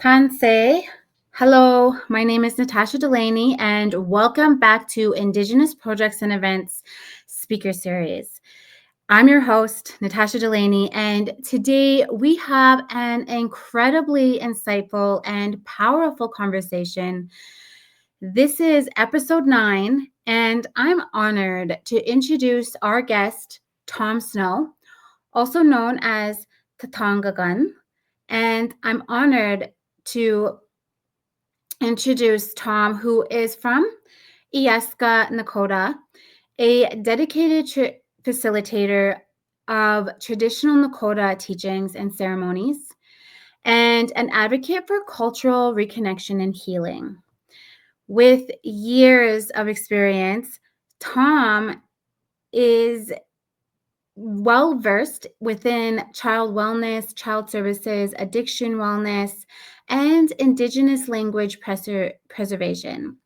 Tanse. Hello, my name is Natasha Delany, and welcome back to Indigenous Projects and Events Speaker Series. I'm your host, Natasha Delany, and today we have an incredibly insightful and powerful conversation. This is episode 9, and I'm honored to introduce our guest, Tom Snow, also known as Tatâgagan, and I'm honored to introduce Tom, who is from Îyârhe Nakoda, a dedicated facilitator of traditional Nakota teachings and ceremonies, and an advocate for cultural reconnection and healing. With years of experience, Tom is well versed within child wellness, child services, addiction wellness, and Indigenous language preservation.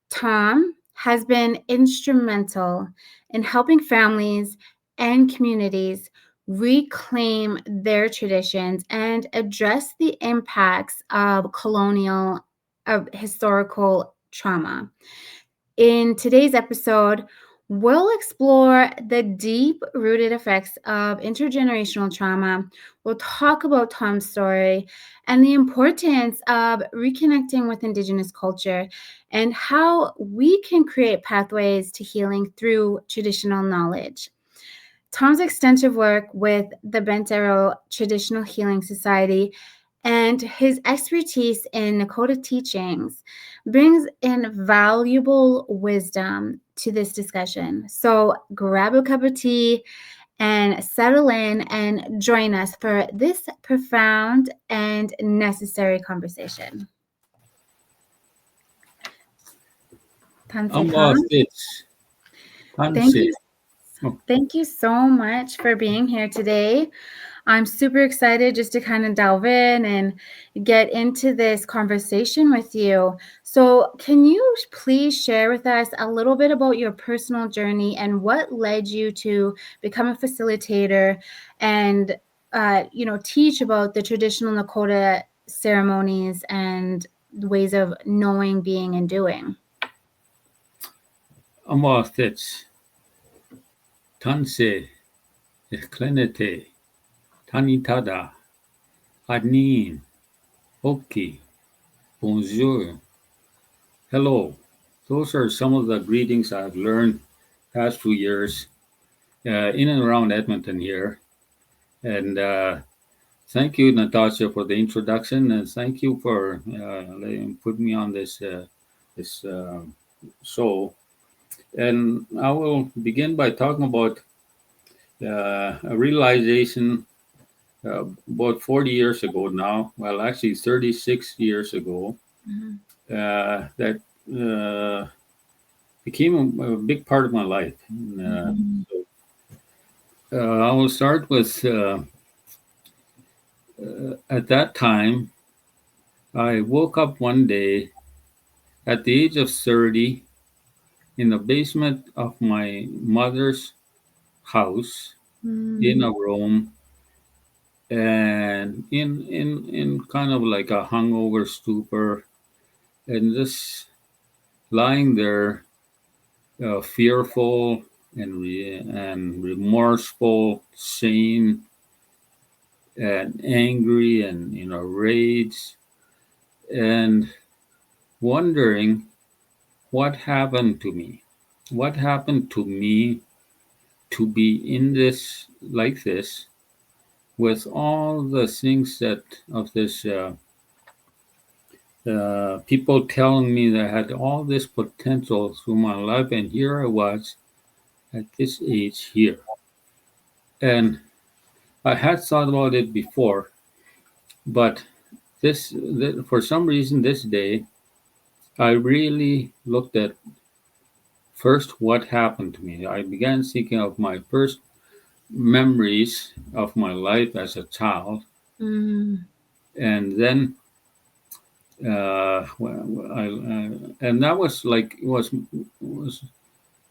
Tom has been instrumental in helping families and communities reclaim their traditions and address the impacts of historical trauma. In today's episode, we'll explore the deep-rooted effects of intergenerational trauma. We'll talk about Tom's story and the importance of reconnecting with Indigenous culture and how we can create pathways to healing through traditional knowledge. Tom's extensive work with the Bentero Traditional Healing Society and his expertise in Nakota teachings brings invaluable wisdom to this discussion. So grab a cup of tea and settle in and join us for this profound and necessary conversation. Thank you so much for being here today. I'm super excited just to kind of delve in and get into this conversation with you. So can you please share with us a little bit about your personal journey and what led you to become a facilitator and, teach about the traditional Nakota ceremonies and ways of knowing, being, and doing? Tanse, Klenete, Tanitada, Adnin, Oki, Bonjour, hello. Those are some of the greetings I've learned past 2 years in and around Edmonton here. And thank you, Natasha, for the introduction, and thank you for putting me on this show. And I will begin by talking about a realization about 40 years ago now, well, actually 36 years ago, that became a big part of my life. I will start with, at that time, I woke up one day at the age of 30 in the basement of my mother's house in a room, and in kind of like a hungover stupor, and just lying there, fearful and remorseful, shame, and angry, and rage, and wondering what happened to me. What happened to me to be in this like this, with all the things that of this people telling me that I had all this potential through my life, and here I was at this age here. And I had thought about it before, but for some reason this day, I really looked at first what happened to me. I began thinking of my first memories of my life as a child, and then and that was like was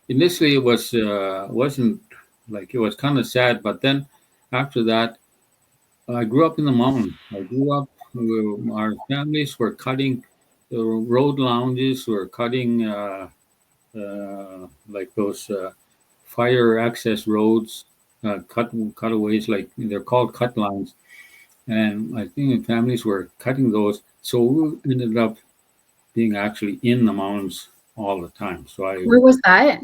initially it was wasn't like, it was kind of sad, but then after that I grew up in the mountain. I grew up our families were cutting the road lounges, were cutting like those fire access roads, cutaways, like they're called cut lines. And I think the families were cutting those. So we ended up being actually in the mountains all the time. Where was that?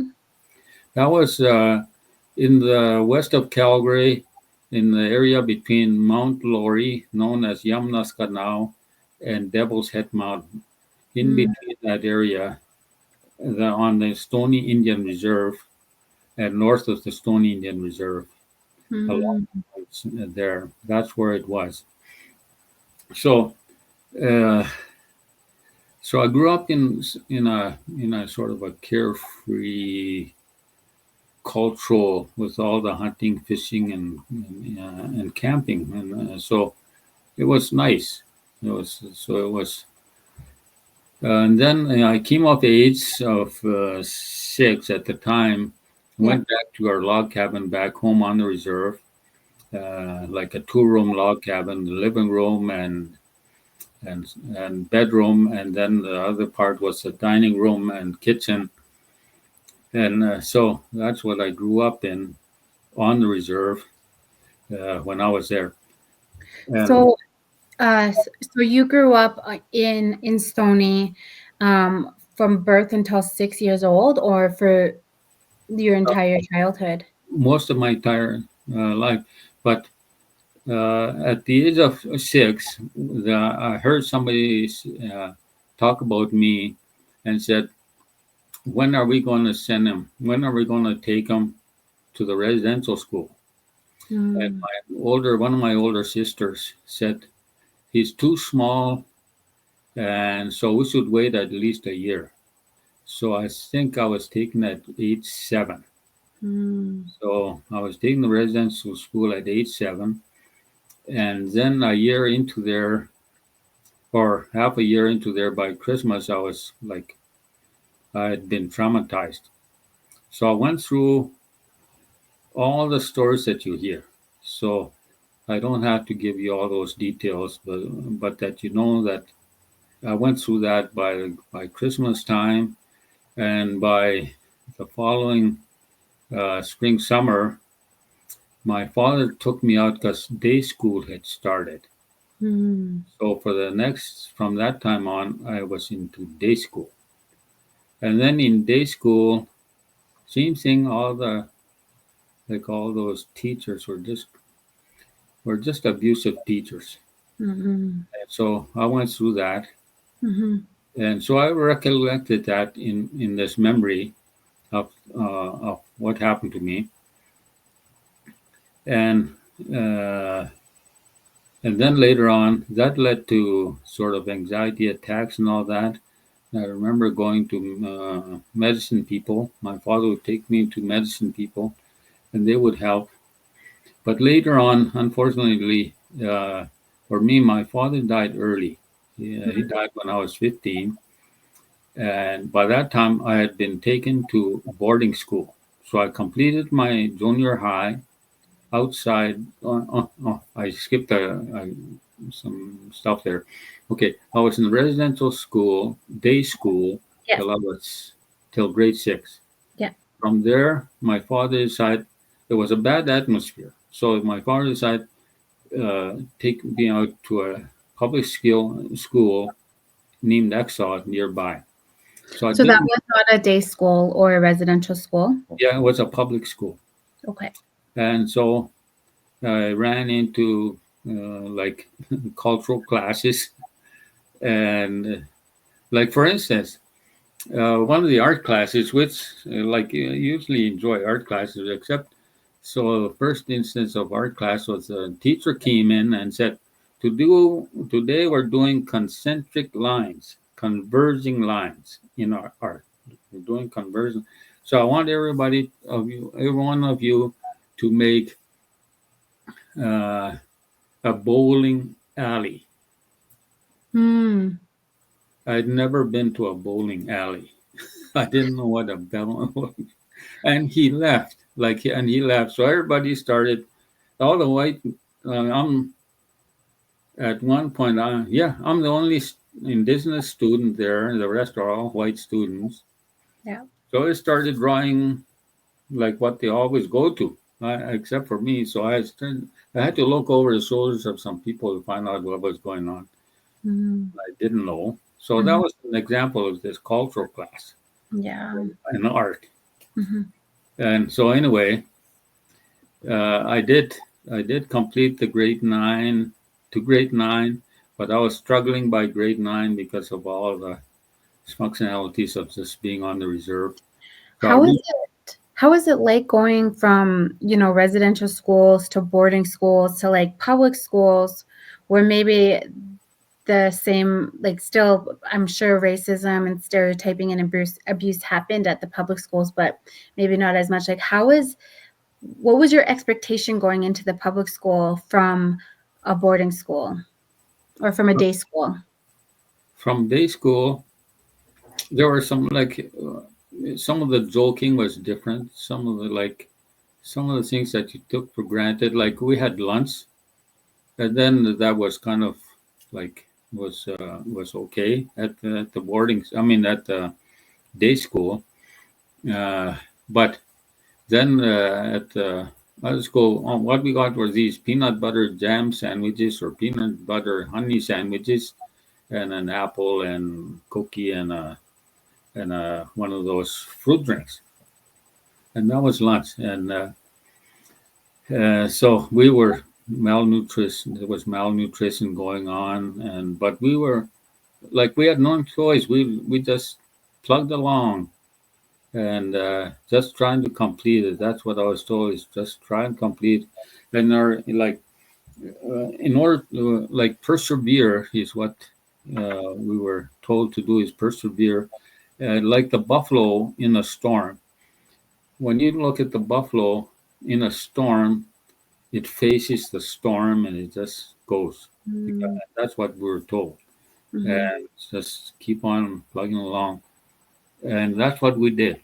That was in the west of Calgary, in the area between Mount Laurie, known as Yamnaska now, and Devil's Head Mountain. In Mm, between that area, on the Stoney Indian Reserve, and north of the Stoney Indian Reserve, along mm. there. That's where it was. So, uh, so I grew up in a sort of a carefree cultural with all the hunting, fishing, and camping, and so it was nice. And then I came of age of 6 at the time. Yeah. Went back to our log cabin back home on the reserve, like a 2-room log cabin, the living room and bedroom, and then the other part was the dining room and kitchen. And so that's what I grew up in on the reserve when I was there. And So, so you grew up in Stony, from birth until 6 years old, or for your entire childhood? most of my entire life, but at the age of 6, I heard somebody talk about me and said, "When are we going to send him? When are we going to take him to the residential school?" And Mm, one of my older sisters said, "He's too small, and so we should wait at least a year." So I think I was taken at age 7. mm, So I was taking the residential school at age 7, and then a year into there, or half a year into there, by Christmas, I was like, I had been traumatized. So I went through all the stories that you hear. So I don't have to give you all those details, but that you know that I went through that by Christmas time, and by the following spring summer, my father took me out because day school had started. mm. So from that time on, I was into day school. And then in day school, same thing, all those teachers were just abusive teachers. Mhm, And so I went through that. mhm. And so I recollected that in this memory of what happened to me. And uh, and then later on, that led to sort of anxiety attacks and all that. I remember going to medicine people. My father would take me to medicine people, and they would help. But later on, unfortunately, for me, my father died early. He died when I was 15. And by that time, I had been taken to boarding school. So I completed my junior high outside. I skipped some stuff there. Okay, I was in residential school, day school, Yes. till grade 6. Yeah. From there, my father decided there was a bad atmosphere. So my father decided take me out to a public school named Exod nearby. So I So that didn't. was not a day school or a residential school? Yeah, it was a public school, Okay. and so I ran into like cultural classes, and like for instance, one of the art classes, which like you usually enjoy art classes, except so the first instance of art class was a teacher came in and said, today we're doing concentric lines, converging lines in our art. We're doing conversion. So I want every one of you, to make uh, a bowling alley. Mm. I'd never been to a bowling alley. I didn't know what a bowling was. And he left, and he left. So everybody started, all the white, I'm At one point, yeah, I'm the only Indigenous student there. The rest are all white students. Yeah. So I started drawing like what they always go to, except for me. So I had to look over the shoulders of some people to find out what was going on. Mm-hmm. I didn't know. So that Mm-hmm. was an example of this cultural class Yeah. in art. Mm-hmm. And so anyway, I did complete the grade 9 to grade 9, but I was struggling by grade 9 because of all the functionalities of just being on the reserve. So I How is really, it? How is it like going from, residential schools to boarding schools to like public schools where maybe the same, like, still, I'm sure racism and stereotyping and abuse happened at the public schools, but maybe not as much. Like, what was your expectation going into the public school from a boarding school or from a day school? from day school, there were some of the joking was different. Some of the things that you took for granted, like we had lunch, and then that was kind of like was okay at the boarding. I mean at the day school, uh, but then at the other school, what we got were these peanut butter jam sandwiches or peanut butter honey sandwiches, and an apple and cookie and one of those fruit drinks, and that was lunch. And so we were malnutrition. There was malnutrition going on, and but we were like we had no choice. We just plugged along and just trying to complete it. That's what I was told is just try and complete. And our like in order to like persevere is what we were told to do is persevere. Like the buffalo in a storm. When you look at the buffalo in a storm, it faces the storm and it just goes. Because Mm-hmm. that's what we were told. Mm-hmm. And just keep on plugging along. And that's what we did.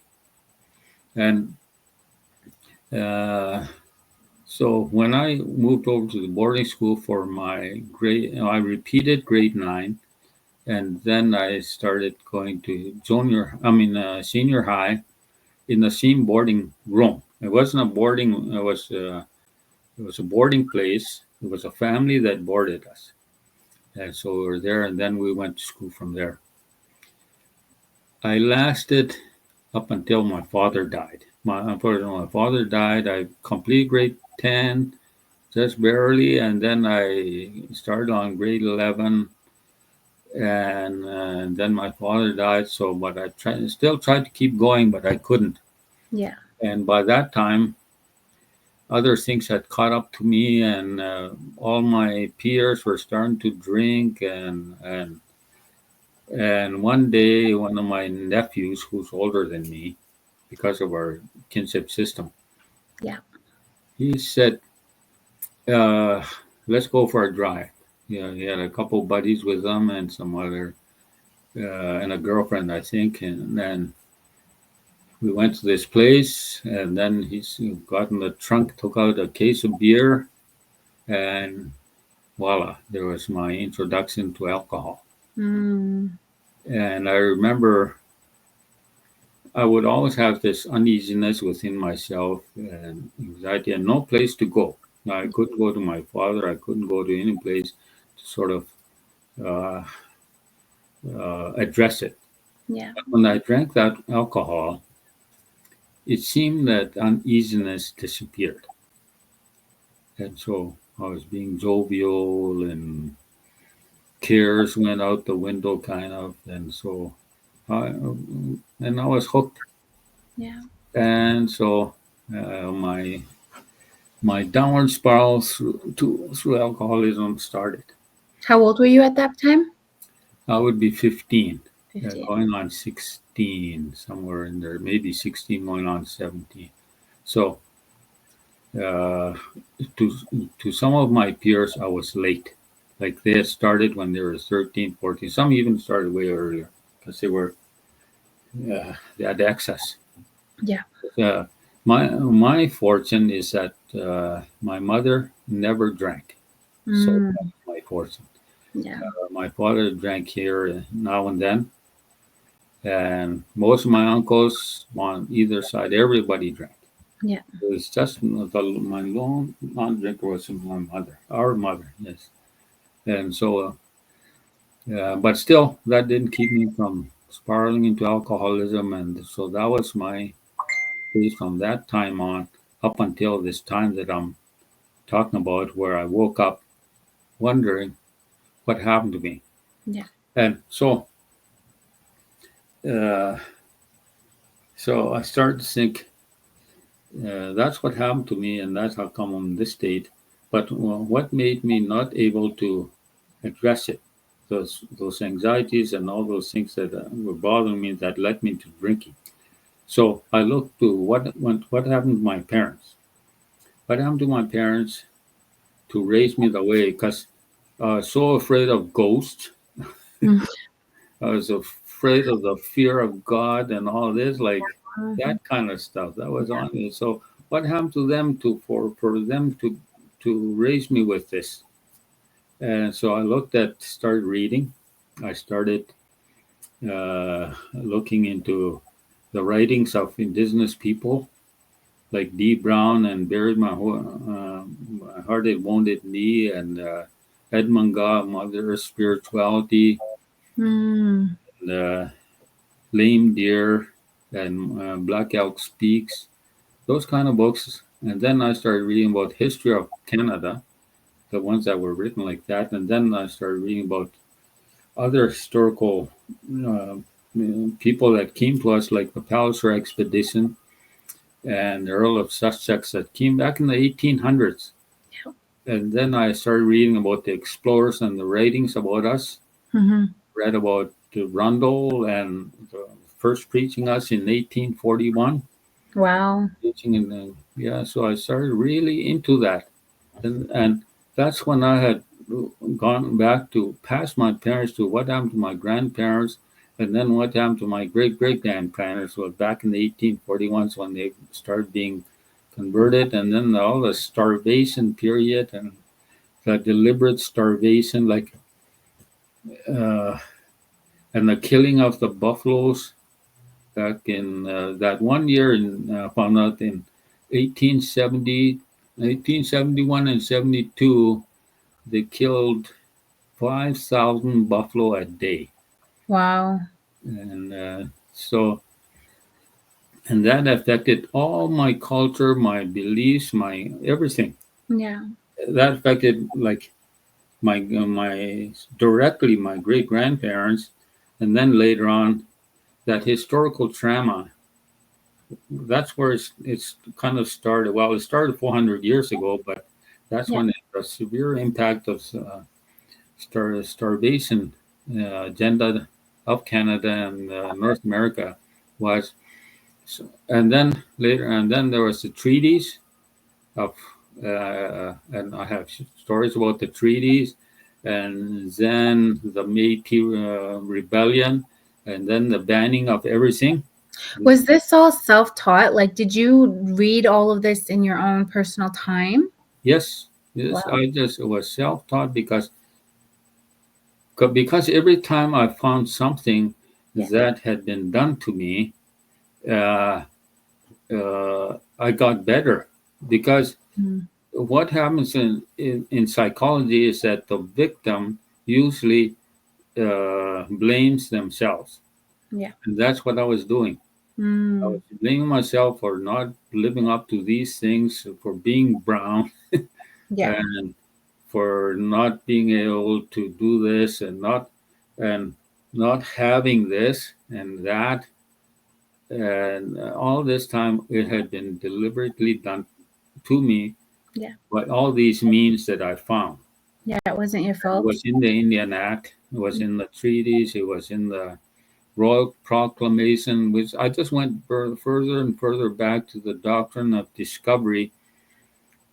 And uh, so when I moved over to the boarding school for my grade, I repeated grade 9, and then I started going to senior high in the same boarding room. It wasn't a boarding. It was a boarding place. It was a family that boarded us, and so we were there, and then we went to school from there. I lasted up until my father died. Unfortunately, my father died. I completed grade 10 just barely, and then I started on grade 11, and then my father died. So, but still tried to keep going, but I couldn't. Yeah. And by that time, other things had caught up to me, and all my peers were starting to drink, and one day, one of my nephews, who's older than me, because of our kinship system, Yeah. he said, uh, "Let's go for a drive." Yeah, he had a couple buddies with him and some other and a girlfriend, I think. And then we went to this place, and then he's got in the trunk, took out a case of beer, and voila, there was my introduction to alcohol. Mm. And I remember I would always have this uneasiness within myself and anxiety and no place to go. I couldn't go to my father, I couldn't go to any place to sort of uh, address it. Yeah. But when I drank that alcohol, it seemed that uneasiness disappeared. And so I was being jovial and cares went out the window, kind of. And so I was hooked. Yeah. And so my downward spiral through alcoholism started. How old were you at that time? I would be 15, 15. going on 16, somewhere in there, maybe 16 going on 17. So uh, to to some of my peers, I was late. Like they had started when they were 13, 14. Some even started way earlier because they had access. Yeah. Uh, my fortune is that my mother never drank, so Mm. my forth. Yeah. My father drank here now and then, and most of my uncles on either side, everybody drank. Yeah. It was just my lone non-drinker was my mother, our mother, yes. And so, but still, that didn't keep me from spiraling into alcoholism. And so that was my case from that time on up until this time that I'm talking about, where I woke up wondering what happened to me. Yeah. And uh, so I started to think, that's what happened to me, and that's how come I'm in this state. But what made me not able to address it? Those anxieties and all those things that were bothering me that led me to drinking. So I looked to what happened to my parents. What happened to my parents to raise me the way? Because I was so afraid of ghosts. Mm. I was afraid of the fear of God and all this, like Mhm. that kind of stuff. That was on me. So what happened to them for them to raise me with this? And so I started reading. I started looking into the writings of indigenous people like D. Brown and Buried My Hearted Wounded Knee and Edmund Goff, Mother Spirituality, Mm. and, Lame Deer, and Black Elk Speaks, those kind of books. And then I started reading about history of Canada, the ones that were written like that. And then I started reading about other historical people that came to us, like the Palliser expedition and the Earl of Sussex that came back in the 1800s. Yeah. And then I started reading about the explorers and the writings about us. Mhm. Read about Rundle and first preaching us in 1841. Wow. Teaching in yeah, so I started really into that, and that's when I had gone back to past my parents to what happened to my grandparents, and then what happened to my great great grandparents was back in the 1841s when they started being converted, and then all the starvation period and the deliberate starvation, like uh, and the killing of the buffaloes back in that one year in found out in 1870, 1871 and 72, they killed 5,000 buffalo a day. Wow. And so, and that affected all my culture, my beliefs, my everything. Yeah. That affected like my directly my great grandparents, and then later on that historical trauma. That's where it's kind of started. Well, it started 400 years ago, but that's Yeah. when the severe impact of starvation agenda of Canada and North America was. So, and then later, and then there was the treaties of, and I have stories about the treaties, and then the Métis rebellion, and then the banning of everything. Was this all self-taught? Like, did you read all of this in your own personal time? Yes, yes, Wow. I just was self-taught because every time I found something Yeah. that had been done to me, uh, I got better. Because Mm. what happens in psychology is that the victim usually blames themselves, Yeah. and that's what I was doing. I was Mm. blaming myself for not living up to these things, for being brown, Yeah. and for not being able to do this and not having this and that, and all this time it had been deliberately done to me Yeah. by all these means that I found. Yeah. It wasn't your It fault. was in the Indian Act, it was in the treaties, it was in the Royal Proclamation, which I just went further and further back to the doctrine of discovery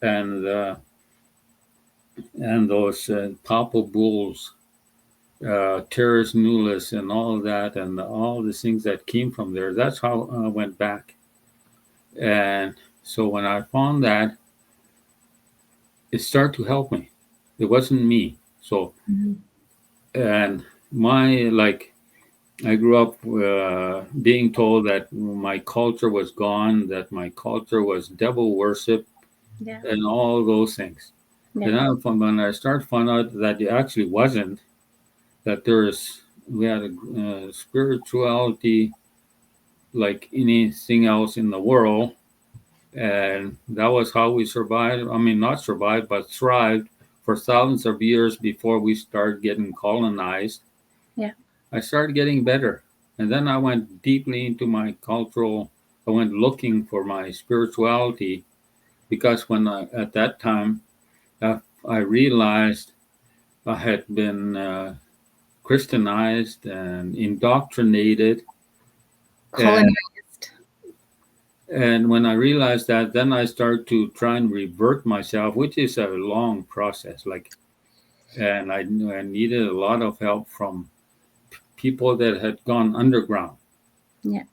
and those papal bulls, terrorist nullius, and all of that, and all the things that came from there. That's how I went back. And so when I found that, it started to help me. It wasn't me. So, Mhm. and my like I grew up being told that my culture was gone, that my culture was devil worship, Yeah. and all those things. Yeah. And when I started finding out that it actually wasn't, that we had a spirituality like anything else in the world, and that was how we survived. I mean, not survived, but thrived for thousands of years before we started getting colonized. Yeah. I started getting better. And then I went deeply into my cultural, I went looking for my spirituality because at that time, I realized I had been Christianized and indoctrinated. And, Colonized. and when I realized that, then I started to try and revert myself, which is a long process. And I knew I needed a lot of help from people that had gone underground. Yeah.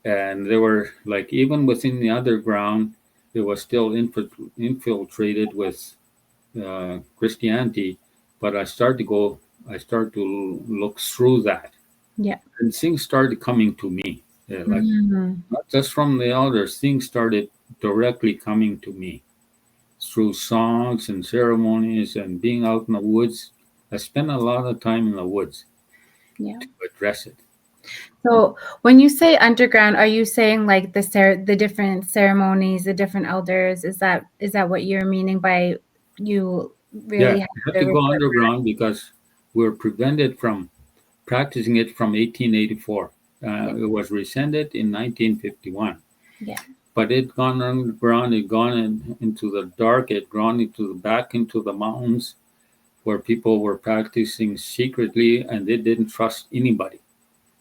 And they were like, even within the underground, it was still infiltrated with Christianity. But I started to look through that, Yeah. and things started coming to me. Yeah, like Mhm. not just from the elders, things started directly coming to me through songs and ceremonies and being out in the woods. I spent a lot of time in the woods Yeah. to address it. So when you say underground, are you saying like the different ceremonies, the different elders? Is that what you're meaning by you Yeah, really have I had to to go revert back? underground because we were prevented from practicing it from 1884. Yeah. It was rescinded in 1951. Yeah. But it gone underground, it gone into the dark, it gone into back into the mountains where people were practicing secretly and they didn't trust anybody.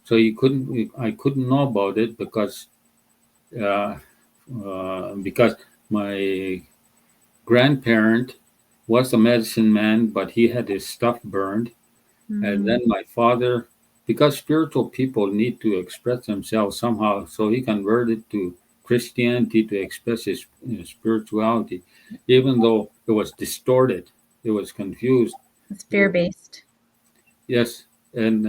So I couldn't know about it uh, because my grandparent was a medicine man, but he had his stuff burned. And Mm. then my father, because spiritual people need to express themselves somehow, so he converted to Christianity to express his spirituality, even though it was distorted, it was confused. It's fear-based. Yes, and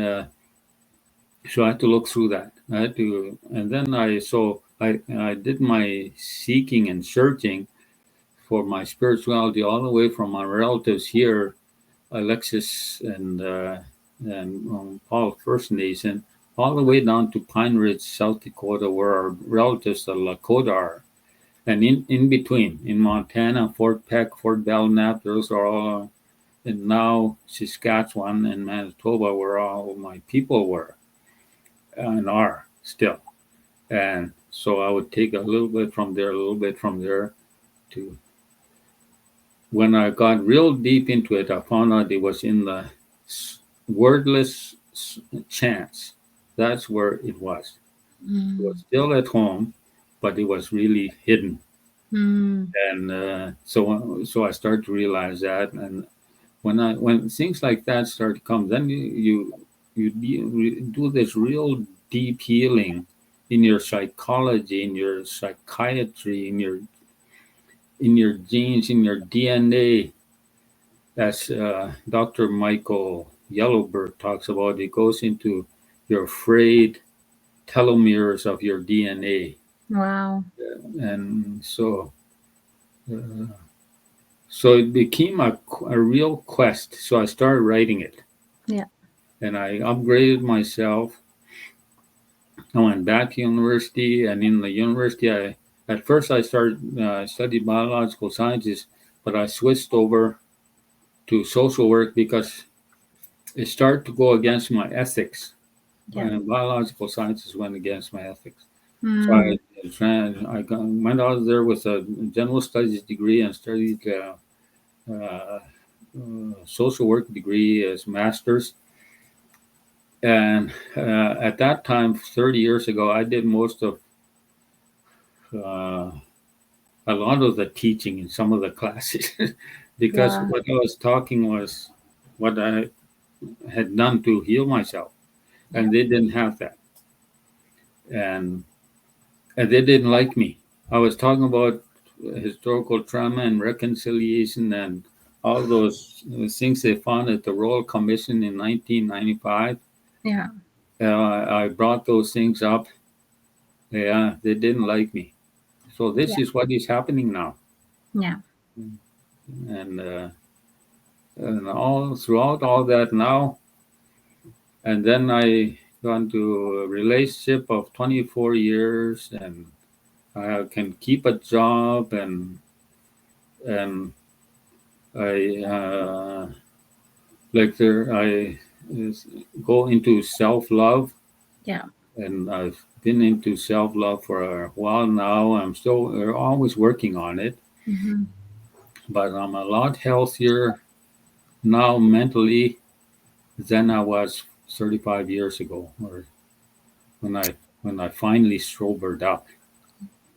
so I had to look through that. I had to, and then I did my seeking and searching for my spirituality all the way from my relatives here, Alexis and Paul First Nation, all the way down to Pine Ridge, South Dakota, where our relatives, the Lakota, are. And in between, in Montana, Fort Peck, Fort Belknap, those are all, and now Saskatchewan and Manitoba, where all my people were and are still. And so I would take a little bit from there, a little bit from there to when I got real deep into it, I found out it was in the wordless chants. That's where it was. It was Mm. still at home, but it was really hidden. Mm. And so I started to realize that. And when things like that start to come, then you do this real deep healing in your psychology, in your psychiatry, in your genes, in your DNA. As Dr. Michael Yellowbird talks about, it goes into your frayed telomeres of your DNA. Wow. And uh, so it became a real quest. So I started writing it Yeah. and I upgraded myself. I went back to university, and in the university, at first I studied biological sciences, but I switched over to social work because it started to go against my ethics. Yeah. Biological sciences went against my ethics. So Mm. went out there with a general studies degree and studied social work degree as master's. And at that time, 30 years ago, I did most of uh, a lot of the teaching in some of the classes because Wow. what I was talking was what I had done to heal myself, Yeah. and they didn't have that. And and they didn't like me. I was talking about historical trauma and reconciliation and all those things they found at the Royal Commission in 1995. Yeah. I brought those things up. Yeah, they didn't like me. So this Yeah. is what is happening now, Yeah. and all throughout all that now, and then I got into a relationship of 24 years, and I can keep a job, and I like there I go into self love, Yeah. and I've been into self love for a while now. I'm still always working on it, Hmm. but I'm a lot healthier now mentally than I was 35 years ago, or when I when I finally sobered up.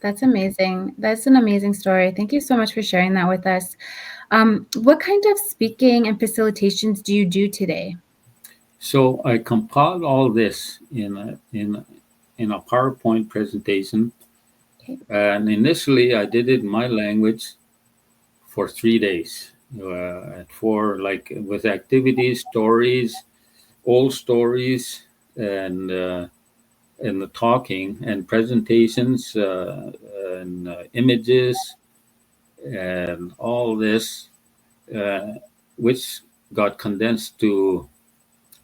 That's amazing. That's an amazing story. Thank you so much for sharing that with us. What kind of speaking and facilitations do you do today? So I compiled all this in a PowerPoint presentation, Okay. and initially I did it in my language for 3 days, for like with activities, stories, old stories, and and the talking and presentations, images and all this, uh, which got condensed to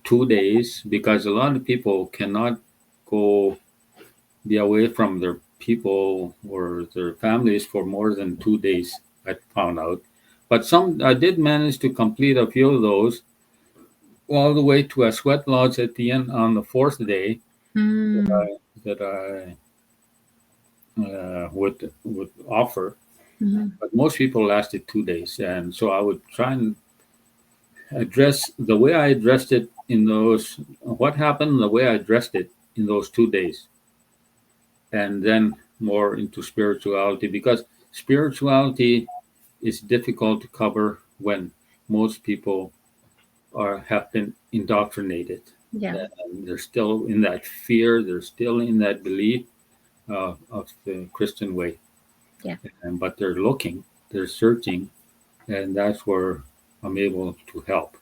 2 days because a lot of people cannot go be away from their people or their families for more than 2 days. I found out, but some I did manage to complete a few of those all the way to a sweat lodge at the end on the fourth day Mm. that I would offer. Hmm. But most people lasted 2 days, and so I would try and address the way I addressed it in those. What happened? The way I addressed it in those 2 days, and then more into spirituality because spirituality is difficult to cover when most people are have been indoctrinated. Yeah. And they're still in that fear. They're still in that belief of the Christian way, Yeah. but they're looking, they're searching, and that's where I'm able to help.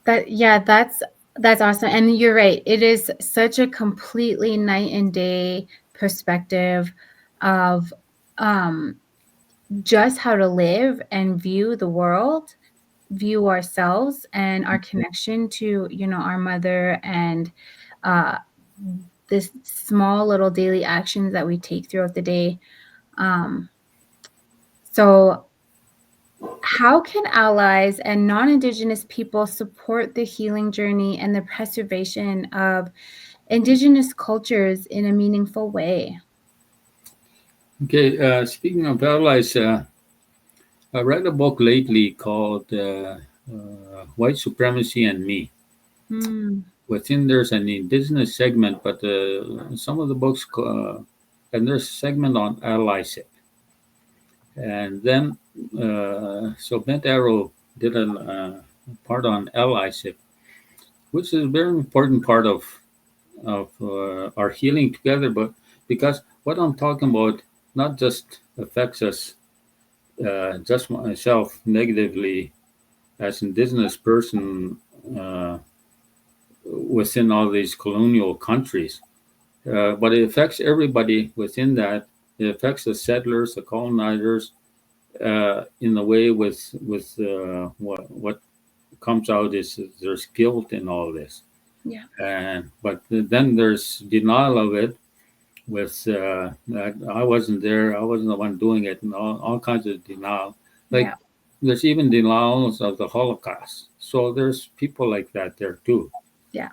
That's awesome. And you're right. It is such a completely night and day perspective of um just how to live and view the world, view ourselves and our connection to, our mother, and uh this small little daily actions that we take throughout the day. Um so how can allies and non-Indigenous people support the healing journey and the preservation of Indigenous cultures in a meaningful way? Okay, speaking of allies, I read a book lately called White Supremacy and Me. Mm. Within there's an indigenous segment, but some of the books, and there's a segment on allyship. And then, so Bent Arrow did a part on allyship, which is a very important part of our healing together. But because what I'm talking about not just affects us, just myself negatively as indigenous person uh, within all these colonial countries, but it affects everybody within that. It affects the settlers, the colonizers, in the way with what comes out is there's guilt in all this, Yeah. and but then there's denial of it with that I wasn't there, I wasn't the one doing it, and all kinds of denial. Yeah. Like there's even denials of the Holocaust. So there's people like that there too. Yeah.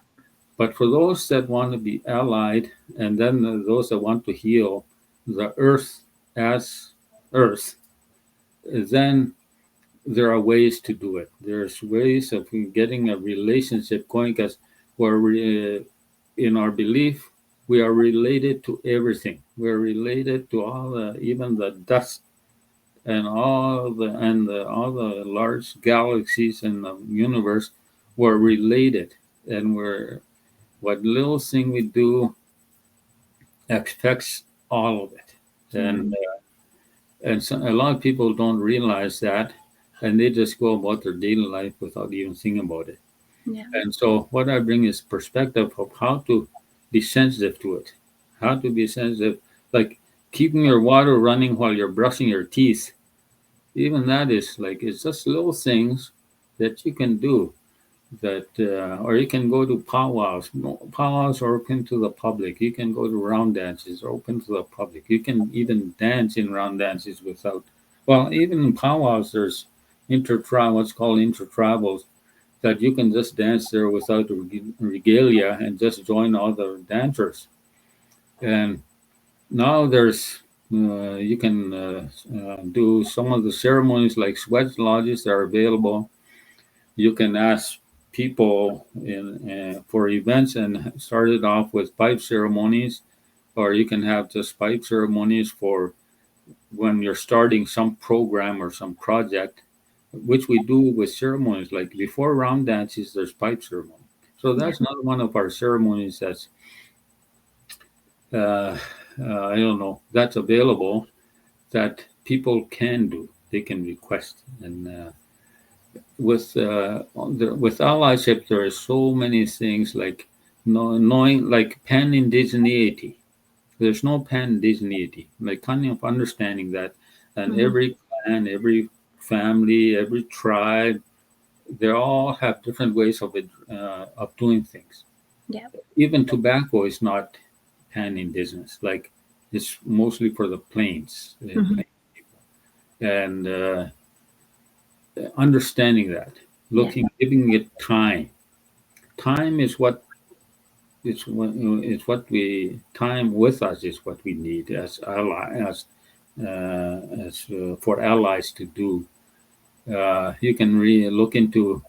But for those that want to be allied, and then those that want to heal the earth as earth, then there are ways to do it. There's ways of getting a relationship going because in our belief, we are related to everything. We're related to all the, even the dust and all the large galaxies in the universe. We're related, and we're what little thing we do affects all of it. Yeah. And so a lot of people don't realize that. and they just go about their daily life without even thinking about it. Yeah. And so what I bring is perspective of how to be sensitive to it, how to be sensitive, like keeping your water running while you're brushing your teeth. Even that is like, it's just little things that you can do that, or you can go to powwows. No, powwows are open to the public. You can go to round dances, open to the public. You can even dance in round dances without, well, even in powwows, there's what's called intertribals, that you can just dance there without regalia and just join other dancers. And now you can do some of the ceremonies like sweat lodges that are available. You can ask people for events and start it off with pipe ceremonies, or you can have just pipe ceremonies for when you're starting some program or some project, which we do with ceremonies. Like before round dances, there's pipe ceremony. So Yeah. that's not one of our ceremonies that's, uh, I don't know, that's available that people can do. They can request. And with allyship, there are so many things like knowing, like pan indigeneity. There's no pan indigeneity, like kind of understanding that, and Mhm. every clan, every family, every tribe, they all have different ways of doing things. Yeah. Even tobacco is not pan indigenous, like it's mostly for the plains, Mhm. and understanding that, Yeah. giving it time. Time is what time with us is what we need as for allies to do. You can really look into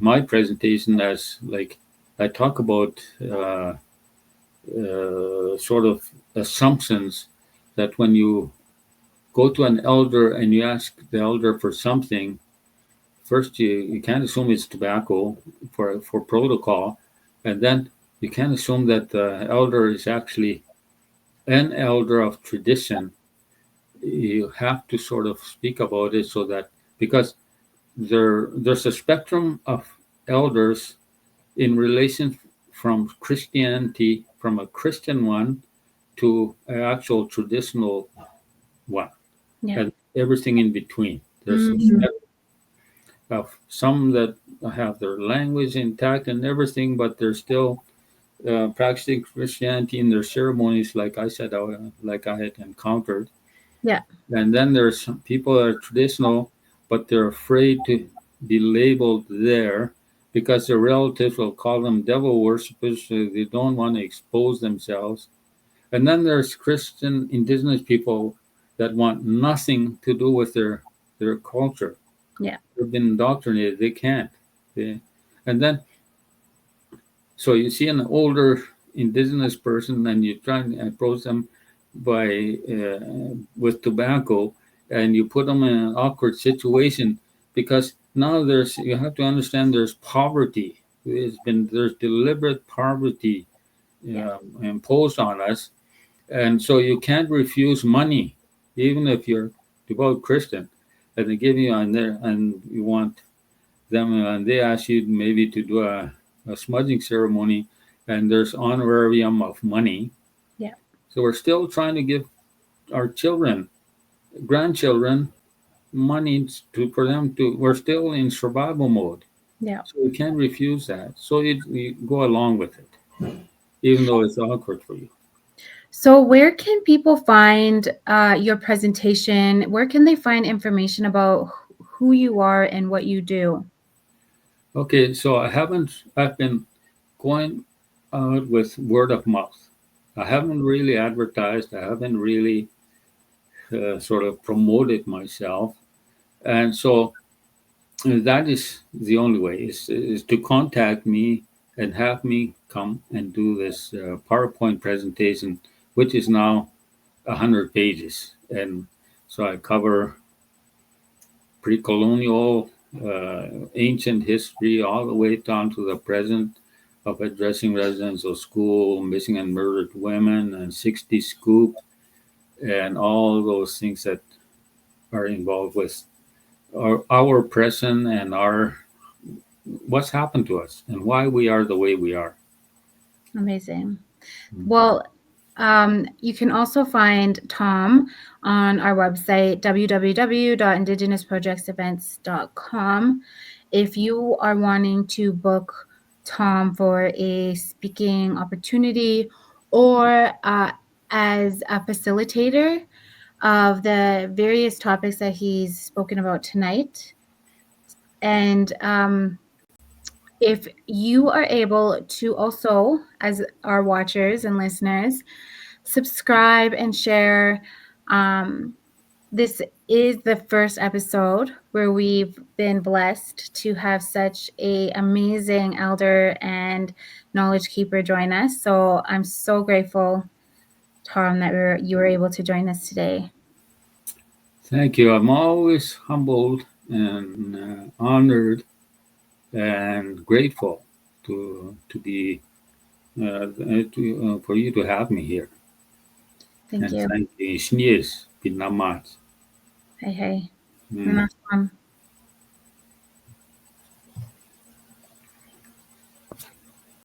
my presentation as like I talk about sort of assumptions that when you go to an elder and you ask the elder for something, first you can't assume it's tobacco for protocol, and then you can't assume that the elder is actually an elder of tradition. You have to sort of speak about it so that, because there's a spectrum of elders in relation from Christianity, from a Christian one to an actual traditional one, Yeah. and everything in between. There's a Mhm. of some that have their language intact and everything, but they're still practicing Christianity in their ceremonies, like I said, like I had encountered. Yeah. And then there's some people that are traditional, but they're afraid to be labeled there because their relatives will call them devil worshippers, so they don't want to expose themselves. And then there's Christian indigenous people that want nothing to do with their culture. Yeah. They've been indoctrinated. They can't. They, and then so you see an older indigenous person, and you try and approach them by with tobacco, and you put them in an awkward situation because now you have to understand there's poverty. There's deliberate poverty Yeah. imposed on us, and so you can't refuse money, even if you're devout Christian, and they give you on there, and you want them, and they ask you maybe to do a smudging ceremony, and there's honorarium of money. Yeah. So we're still trying to give our children, grandchildren, money for them to. We're still in survival mode, Yeah. so we can't refuse that. So you go along with it, even though it's awkward for you. So, where can people find your presentation? Where can they find information about who you are and what you do? Okay, so I've been going out with word of mouth. I haven't really advertised. I haven't really sort of promoted myself. And so that is the only way is to contact me and have me come and do this PowerPoint presentation, which is now 100 pages. And so I cover pre-colonial, ancient history, all the way down to the present of addressing residential school, missing and murdered women, and 60 Scoop, and all those things that are involved with our present and our what's happened to us and why we are the way we are. Amazing. Mm. Well, you can also find Tom on our website, www.indigenousprojectsevents.com. If you are wanting to book Tom for a speaking opportunity or as a facilitator of the various topics that he's spoken about tonight, and if you are able to also, as our watchers and listeners, subscribe and share. This is the first episode where we've been blessed to have such a amazing elder and knowledge keeper join us. So I'm so grateful, Tom, that you were able to join us today. Thank you. I'm always humbled and honored and grateful to be for you to have me here. Thank And you. thank you. Shnies, Pinamat. Hey, hey. Mm.